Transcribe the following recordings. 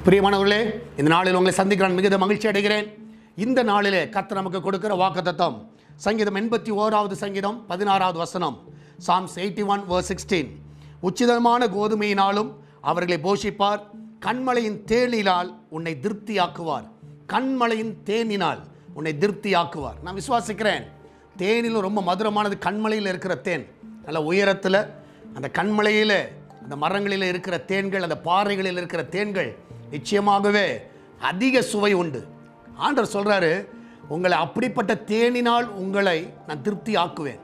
பிரியமானவர்களே, இந்த நாளில் உங்களை சந்திக்க நான் மிகுந்த மகிழ்ச்சி அடைகிறேன். இந்த நாளிலே கர்த்தர் நமக்கு கொடுக்கிற வாக்குத்தத்தம் சங்கீதம் 81வது சங்கீதம் 16வது வசனம். Psalms 81:16. உச்சிதமான கோதுமையினாலும் அவர்களை போஷிப்பார், கண்மலையின் தேனினால் உன்னை திருப்தியாக்குவார். கண்மலையின் தேனினால் உன்னை திருப்தியாக்குவார். நான் விசுவாசிக்கிறேன், தேனிலும் ரொம்ப மதுரமானது கண்மலையில் இருக்கிற தேன். நல்ல உயரத்தில் அந்த கண்மலையில் அந்த மரங்களில் இருக்கிற தேன்கள், அந்த பாறைகளில் இருக்கிற தேன்கள் நிச்சயமாகவே அதிக சுவை உண்டு. ஆண்டவர் சொல்கிறாரு, உங்களை அப்படிப்பட்ட தேனினால் உங்களை நான் திருப்தி ஆக்குவேன்.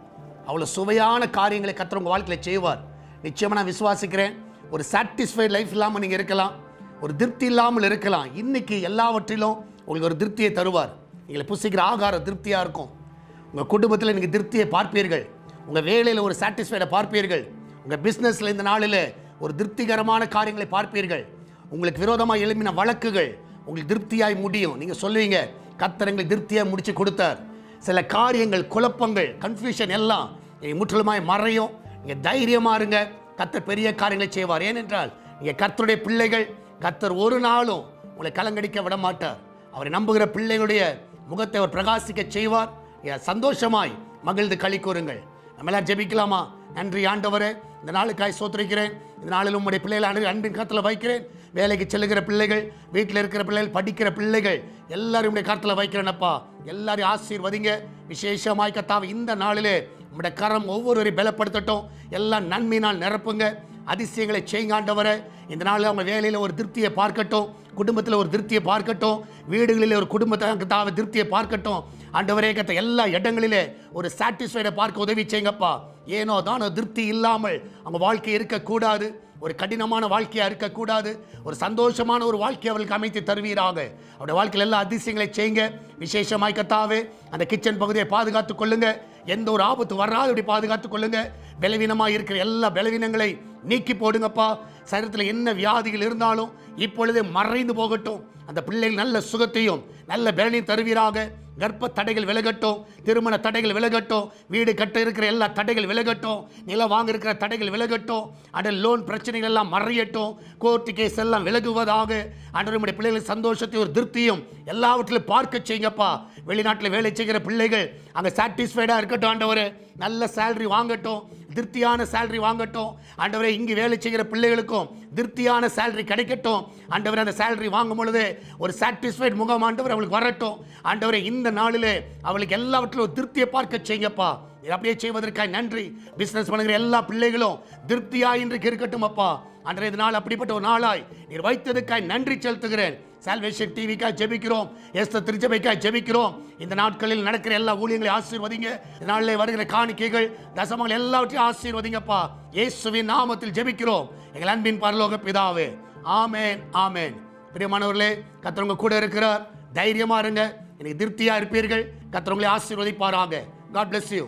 அவ்வளோ சுவையான காரியங்களை கர்த்தர் உங்கள் வாழ்க்கையில் செய்வார். நிச்சயமாக நான் விசுவாசிக்கிறேன். ஒரு சாட்டிஸ்ஃபைட் லைஃப் இல்லாமல் நீங்கள் இருக்கலாம், ஒரு திருப்தி இல்லாமல் இருக்கலாம். இன்றைக்கி எல்லாவற்றிலும் உங்களுக்கு ஒரு திருப்தியை தருவார். நீங்கள் புசிக்கிற ஆகாரம் திருப்தியாக இருக்கும். உங்கள் குடும்பத்தில் நீங்கள் திருப்தியை பார்ப்பீர்கள். உங்கள் வேலையில் ஒரு சாட்டிஸ்ஃபைடை பார்ப்பீர்கள். உங்கள் பிஸ்னஸில் இந்த நாளில் ஒரு திருப்திகரமான காரியங்களை பார்ப்பீர்கள். உங்களுக்கு விரோதமாக எழுப்பின வழக்குகள் உங்களுக்கு திருப்தியாய் முடியும். நீங்கள் சொல்லுவீங்க, கர்த்தர் எங்களுக்கு திருப்தியாக முடித்து கொடுத்தார். சில காரியங்கள், குழப்பங்கள், கன்ஃபியூஷன் எல்லாம் நீங்கள் முற்றிலுமாய் மறையும். நீங்கள் தைரியமாக இருங்க, கர்த்தர் பெரிய காரியங்களை செய்வார். ஏனென்றால் நீங்கள் கர்த்தருடைய பிள்ளைகள். கர்த்தர் ஒரு நாளும் உங்களை கலங்கடிக்க விட மாட்டார். அவரை நம்புகிற பிள்ளைகளுடைய முகத்தை அவர் பிரகாசிக்க செய்வார். சந்தோஷமாய் மகிழ்ந்து களி கூறுங்கள். நம்ம எல்லாம் ஜெபிக்கலாமா? நன்றி ஆண்டவரே, இந்த நாளுக்காய் சோத்திரிக்கிறேன். இந்த நாளில் உங்களுடைய பிள்ளைகள் அன்பின் கருத்தில் வைக்கிறேன். வேலைக்கு செல்லுகிற பிள்ளைகள், வீட்டில் இருக்கிற பிள்ளைகள், படிக்கிற பிள்ளைகள் எல்லாரும் உடைய கருத்தில் வைக்கிறேனப்பா. எல்லாரையும் ஆசீர்வதிங்க. விசேஷமாய் கர்த்தாவே, இந்த நாளிலே உங்களுடைய கரம் ஒவ்வொருவரையும் பலப்படுத்தட்டும். எல்லாம் நன்மையினால் நிரப்புங்க. அதிசயங்களை செய்யுங்க ஆண்டவரே. இந்த நாளில் அவங்க வேலையில் ஒரு திருப்தியை பார்க்கட்டும், குடும்பத்தில் ஒரு திருப்தியை பார்க்கட்டும், வீடுகளில் ஒரு குடும்பத்தை திருப்தியை பார்க்கட்டும். ஆண்டவரே கர்த்தர் எல்லா இடங்களிலே ஒரு சாட்டிஸ்ஃபைடை பார்க்க உதவி செய்யுங்கப்பா. ஏனோ தானோ திருப்தி இல்லாமல் அவங்க வாழ்க்கை இருக்கக்கூடாது. ஒரு கடினமான வாழ்க்கையாக இருக்கக்கூடாது. ஒரு சந்தோஷமான ஒரு வாழ்க்கையை அவர்களுக்கு அமைத்து தருவீராக. அவருடைய வாழ்க்கையில் எல்லா அதிசயங்களை செய்யுங்க. விசேஷமாய் கர்த்தாவே, அந்த கிச்சன் பகுதியை பாதுகாத்து கொள்ளுங்க. எந்த ஒரு ஆபத்து வராது அப்படி பாதுகாத்து கொள்ளுங்க. பலவீனமாக இருக்கிற எல்லா பலவீனங்களை நீக்கி போடுங்கப்பா. சரீரத்தில் என்ன வியாதிகள் இருந்தாலும் இப்பொழுதே மறைந்து போகட்டும். அந்த பிள்ளைகள் நல்ல சுகத்தையும் நல்ல பலனையும் தருவீராக. கர்ப்ப தடைகள் விலகட்டும், திருமண தடைகள் விலகட்டும், வீடு கட்ட இருக்கிற எல்லா தடைகள் விலகட்டும், நிலம் வாங்க இருக்கிற தடைகள் விலகட்டும். அண்ட் லோன் பிரச்சனைகள் எல்லாம் மறையட்டும், கோர்ட்டு கேஸ் எல்லாம் விலகுவதாக. ஆண்டவருடைய பிள்ளைகள் சந்தோஷத்தையும் ஒரு திருப்தியும் எல்லாவற்றிலும் பார்க்க செய்யுங்கப்பா. வெளிநாட்டில் வேலை செய்கிற பிள்ளைகள் அங்கே சாட்டிஸ்ஃபைடாக இருக்கட்டும் ஆண்டவரே. நல்ல சேலரி வாங்கட்டும், திருப்தியான சேலரி வாங்கட்டும் ஆண்டவரே. இங்கு வேலை செய்கிற பிள்ளைகளுக்கும் திருப்தியான சேலரி கிடைக்கட்டும் ஆண்டவரே. அந்த சேலரி வாங்கும் பொழுது ஒரு சாட்டிஸ்ஃபைட் முகம் ஆண்டவர் அவளுக்கு வரட்டும் ஆண்டவரே. இந்த நாளிலே அவளுக்கு எல்லாவற்றிலும் திருப்தியை பார்க்க செய்யுங்கப்பா. அப்படியே செய்வதற்காக நன்றி. பிஸ்னஸ் பண்ணுகிற எல்லா பிள்ளைகளும் திருப்தியாய் இன்றைக்கு இருக்கட்டும் அப்பா. அன்றைய நாள் அப்படிப்பட்ட ஒரு நாளாய் நீர் வைத்ததுக்காய் நன்றி செலுத்துகிறேன். சால்வேஷன் டிவிக்காக ஜெபிக்கிறோம், எஸ்தர் திருச்சபைக்காக ஜெபிக்கிறோம். இந்த நாட்களில் நடக்கிற எல்லா ஊழியங்களையும் ஆசீர்வதிங்க. இந்த நாளில் வருகிற காணிக்கைகள், தசமங்கள் எல்லாவற்றையும் ஆசீர்வதிங்கப்பா. இயேசுவின் நாமத்தில் ஜெபிக்கிறோம் எங்கள் அன்பின் பரலோக பிதாவே. ஆமேன், ஆமேன். பிரியமானவர்களே, கர்த்தர் உங்க கூட இருக்கிறார். தைரியமா இருங்க, எனக்கு திருப்தியா இருப்பீர்கள். கர்த்தர் உங்களை ஆசீர்வதிப்பாராக. God bless you.